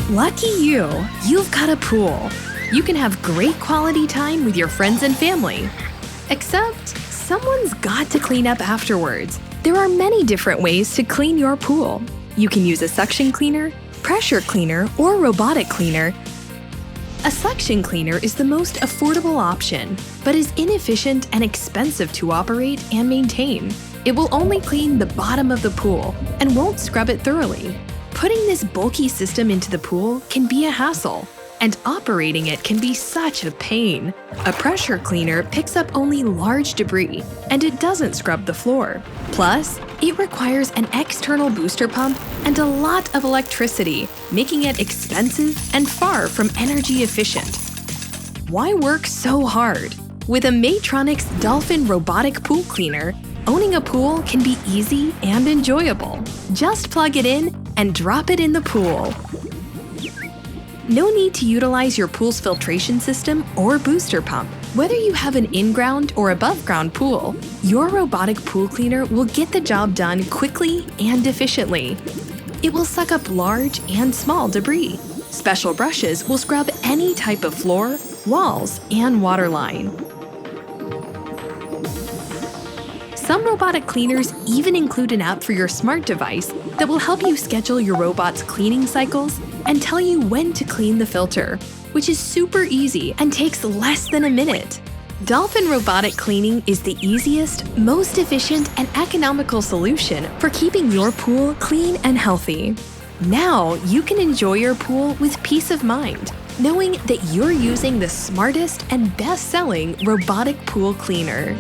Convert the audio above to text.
Lucky you! You've got a pool. You can have great quality time with your friends and family. Except, someone's got to clean up afterwards. There are many different ways to clean your pool. You can use a suction cleaner, pressure cleaner, or robotic cleaner. A suction cleaner is the most affordable option, but is inefficient and expensive to operate and maintain. It will only clean the bottom of the pool and won't scrub it thoroughly. Putting this bulky system into the pool can be a hassle, and operating it can be such a pain. A pressure cleaner picks up only large debris, and it doesn't scrub the floor. Plus, it requires an external booster pump and a lot of electricity, making it expensive and far from energy efficient. Why work so hard? With a Maytronics Dolphin Robotic Pool Cleaner, owning a pool can be easy and enjoyable. Just plug it in and drop it in the pool. No need to utilize your pool's filtration system or booster pump. Whether you have an in-ground or above-ground pool, your robotic pool cleaner will get the job done quickly and efficiently. It will suck up large and small debris. Special brushes will scrub any type of floor, walls, and waterline. Some robotic cleaners even include an app for your smart device that will help you schedule your robot's cleaning cycles and tell you when to clean the filter, which is super easy and takes less than a minute. Dolphin Robotic Cleaning is the easiest, most efficient, and economical solution for keeping your pool clean and healthy. Now you can enjoy your pool with peace of mind, knowing that you're using the smartest and best-selling robotic pool cleaner.